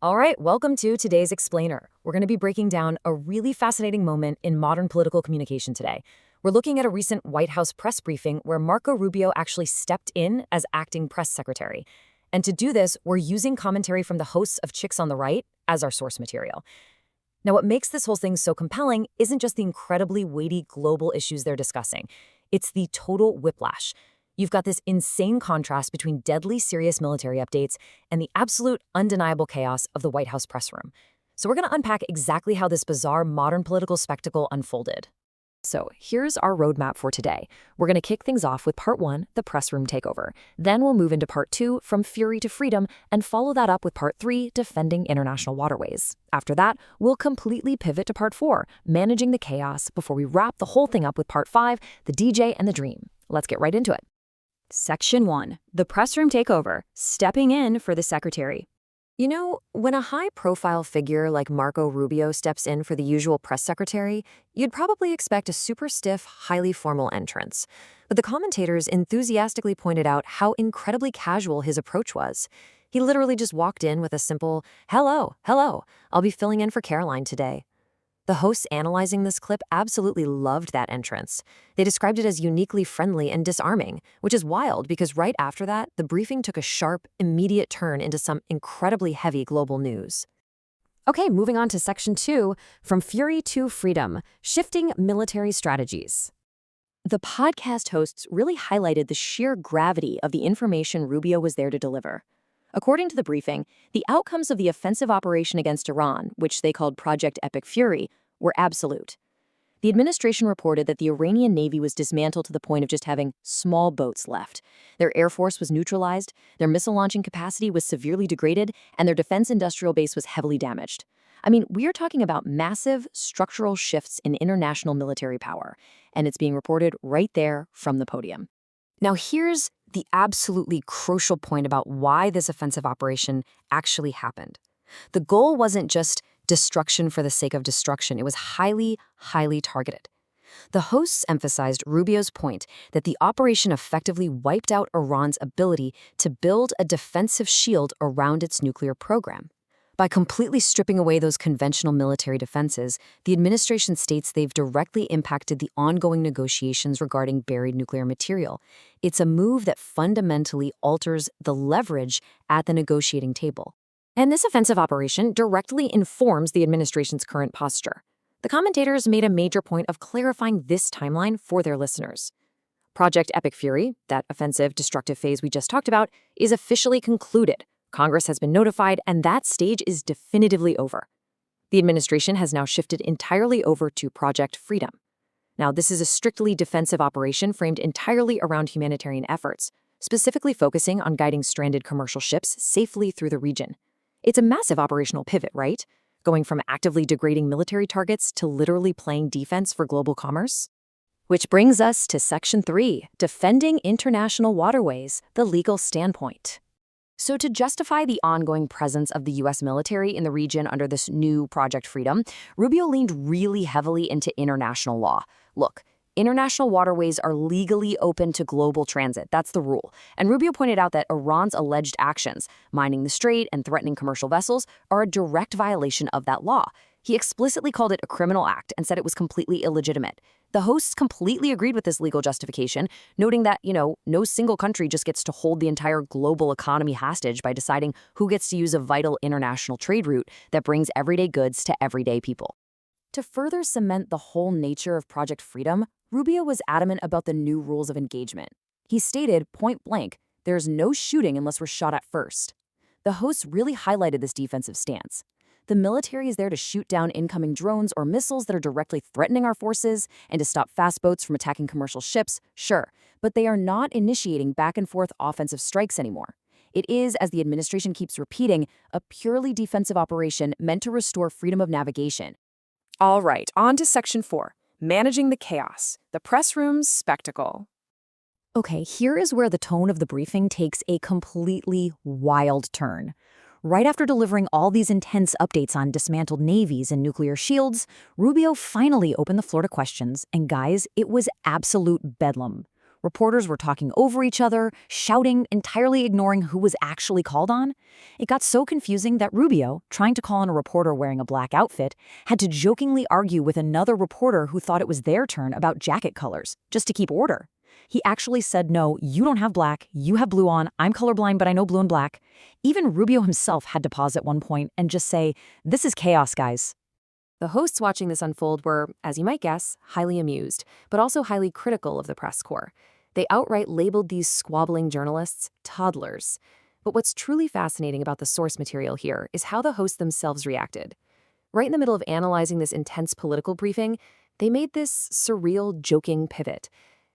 All right, welcome to today's Explainer. We're going to be breaking down a really fascinating moment in modern political communication today. We're looking at a recent White House press briefing where Marco Rubio actually stepped in as acting press secretary. And to do this, we're using commentary from the hosts of Chicks on the Right as our source material. Now, what makes this whole thing so compelling isn't just the incredibly weighty global issues they're discussing. It's the total whiplash. You've got this insane contrast between deadly serious military updates and the absolute undeniable chaos of the White House press room. So we're going to unpack exactly how this bizarre modern political spectacle unfolded. So here's our roadmap for today. We're going to kick things off with part 1, the press room takeover. Then we'll move into part 2, from fury to freedom, and follow that up with part 3, defending international waterways. After that, we'll completely pivot to part 4, managing the chaos, before we wrap the whole thing up with part 5, the DJ and the dream. Let's get right into it. Section 1. The press room takeover. Stepping in for the secretary. You know, when a high-profile figure like Marco Rubio steps in for the usual press secretary, you'd probably expect a super stiff, highly formal entrance. But the commentators enthusiastically pointed out how incredibly casual his approach was. He literally just walked in with a simple, hello, I'll be filling in for Karoline today. The hosts analyzing this clip absolutely loved that entrance. They described it as uniquely friendly and disarming, which is wild because right after that, the briefing took a sharp, immediate turn into some incredibly heavy global news. Okay, moving on to Section 2, from fury to freedom, shifting military strategies. The podcast hosts really highlighted the sheer gravity of the information Rubio was there to deliver. According to the briefing, the outcomes of the offensive operation against Iran, which they called Project Epic Fury, were absolute. The administration reported that the Iranian Navy was dismantled to the point of just having small boats left. Their air force was neutralized, their missile launching capacity was severely degraded, and their defense industrial base was heavily damaged. I mean, we are talking about massive structural shifts in international military power, and it's being reported right there from the podium. Now here's the absolutely crucial point about why this offensive operation actually happened. The goal wasn't just destruction for the sake of destruction. It was highly targeted. The hosts emphasized Rubio's point that the operation effectively wiped out Iran's ability to build a defensive shield around its nuclear program. By completely stripping away those conventional military defenses, the administration states they've directly impacted the ongoing negotiations regarding buried nuclear material. It's a move that fundamentally alters the leverage at the negotiating table. And this offensive operation directly informs the administration's current posture. The commentators made a major point of clarifying this timeline for their listeners. Project Epic Fury, that offensive, destructive phase we just talked about, is officially concluded. Congress has been notified, and that stage is definitively over. The administration has now shifted entirely over to Project Freedom. Now, this is a strictly defensive operation framed entirely around humanitarian efforts, specifically focusing on guiding stranded commercial ships safely through the region. It's a massive operational pivot, right? Going from actively degrading military targets to literally playing defense for global commerce. Which brings us to Section 3, defending international waterways, the legal standpoint. So to justify the ongoing presence of the U.S. military in the region under this new Project Freedom, Rubio leaned really heavily into international law. Look, international waterways are legally open to global transit. That's the rule. And Rubio pointed out that Iran's alleged actions, mining the strait and threatening commercial vessels, are a direct violation of that law. He explicitly called it a criminal act and said it was completely illegitimate. The hosts completely agreed with this legal justification, noting that, no single country just gets to hold the entire global economy hostage by deciding who gets to use a vital international trade route that brings everyday goods to everyday people. To further cement the whole nature of Project Freedom, Rubio was adamant about the new rules of engagement. He stated, point blank, there's no shooting unless we're shot at first. The hosts really highlighted this defensive stance. The military is there to shoot down incoming drones or missiles that are directly threatening our forces and to stop fast boats from attacking commercial ships, sure, but they are not initiating back-and-forth offensive strikes anymore. It is, as the administration keeps repeating, a purely defensive operation meant to restore freedom of navigation. All right, on to Section 4, managing the chaos, the press room's spectacle. Okay, here is where the tone of the briefing takes a completely wild turn. Right after delivering all these intense updates on dismantled navies and nuclear shields, Rubio finally opened the floor to questions, and guys, it was absolute bedlam. Reporters were talking over each other, shouting, entirely ignoring who was actually called on. It got so confusing that Rubio, trying to call on a reporter wearing a black outfit, had to jokingly argue with another reporter who thought it was their turn about jacket colors, just to keep order. He actually said, "No, you don't have black, you have blue on, I'm colorblind but I know blue and black." Even Rubio himself had to pause at one point and just say, "This is chaos, guys." The hosts watching this unfold were, as you might guess, highly amused, but also highly critical of the press corps. They outright labeled these squabbling journalists toddlers. But what's truly fascinating about the source material here is how the hosts themselves reacted. Right in the middle of analyzing this intense political briefing, they made this surreal, joking pivot.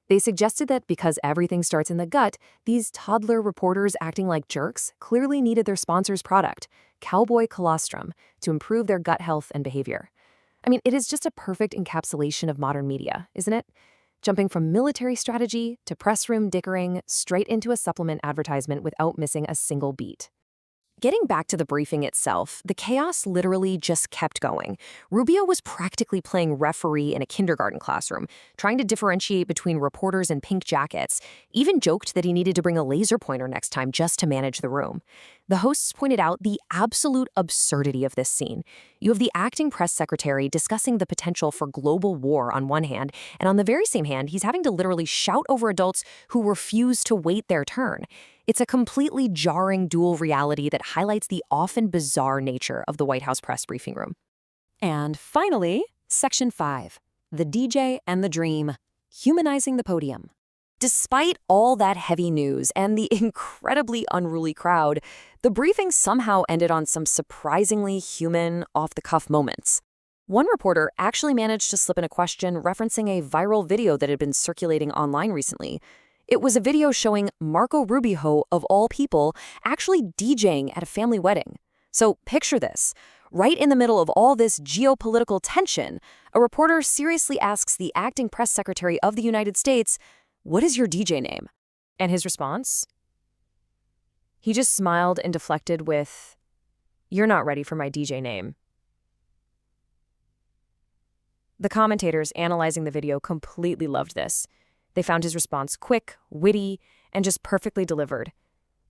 They suggested that because everything starts in the gut, these toddler reporters acting like jerks clearly needed their sponsor's product, cowboy colostrum, to improve their gut health and behavior. I mean, it is just a perfect encapsulation of modern media, isn't it? Jumping from military strategy to press room dickering straight into a supplement advertisement without missing a single beat. Getting back to the briefing itself, the chaos literally just kept going. Rubio was practically playing referee in a kindergarten classroom, trying to differentiate between reporters in pink jackets, even joked that he needed to bring a laser pointer next time just to manage the room. The hosts pointed out the absolute absurdity of this scene. You have the acting press secretary discussing the potential for global war on one hand, and on the very same hand, he's having to literally shout over adults who refuse to wait their turn. It's a completely jarring dual reality that highlights the often bizarre nature of the White House press briefing room. And finally, Section 5, the DJ and the Dream, humanizing the podium. Despite all that heavy news and the incredibly unruly crowd, the briefing somehow ended on some surprisingly human, off-the-cuff moments. One reporter actually managed to slip in a question referencing a viral video that had been circulating online recently. It was a video showing Marco Rubio, of all people, actually DJing at a family wedding. So picture this. Right in the middle of all this geopolitical tension, a reporter seriously asks the acting press secretary of the United States, "What is your DJ name?" And his response? He just smiled and deflected with, "You're not ready for my DJ name." The commentators analyzing the video completely loved this. They found his response quick, witty, and just perfectly delivered.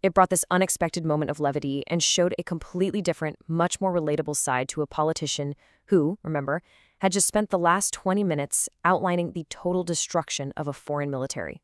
It brought this unexpected moment of levity and showed a completely different, much more relatable side to a politician who, remember, had just spent the last 20 minutes outlining the total destruction of a foreign military.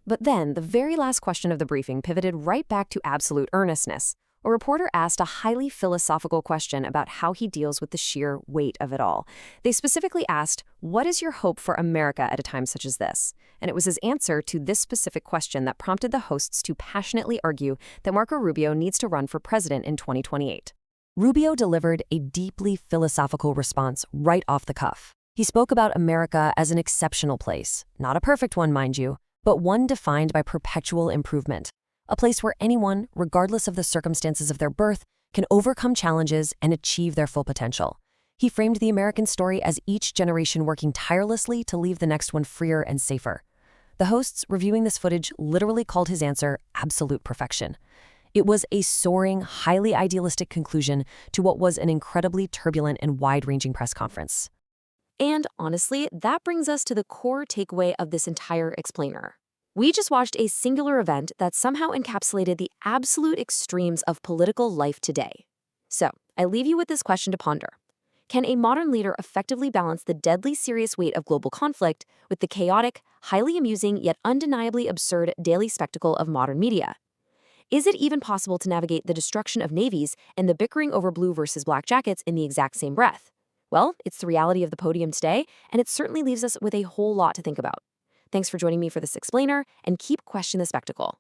But then, the very last question of the briefing pivoted right back to absolute earnestness. A reporter asked a highly philosophical question about how he deals with the sheer weight of it all. They specifically asked, "What is your hope for America at a time such as this?" And it was his answer to this specific question that prompted the hosts to passionately argue that Marco Rubio needs to run for president in 2028. Rubio delivered a deeply philosophical response right off the cuff. He spoke about America as an exceptional place, not a perfect one, mind you, but one defined by perpetual improvement. A place where anyone, regardless of the circumstances of their birth, can overcome challenges and achieve their full potential. He framed the American story as each generation working tirelessly to leave the next one freer and safer. The hosts, reviewing this footage, literally called his answer absolute perfection. It was a soaring, highly idealistic conclusion to what was an incredibly turbulent and wide-ranging press conference. And honestly, that brings us to the core takeaway of this entire explainer. We just watched a singular event that somehow encapsulated the absolute extremes of political life today. So, I leave you with this question to ponder. Can a modern leader effectively balance the deadly serious weight of global conflict with the chaotic, highly amusing yet undeniably absurd daily spectacle of modern media? Is it even possible to navigate the destruction of navies and the bickering over blue versus black jackets in the exact same breath? Well, it's the reality of the podium today, and it certainly leaves us with a whole lot to think about. Thanks for joining me for this explainer, and keep questioning the spectacle.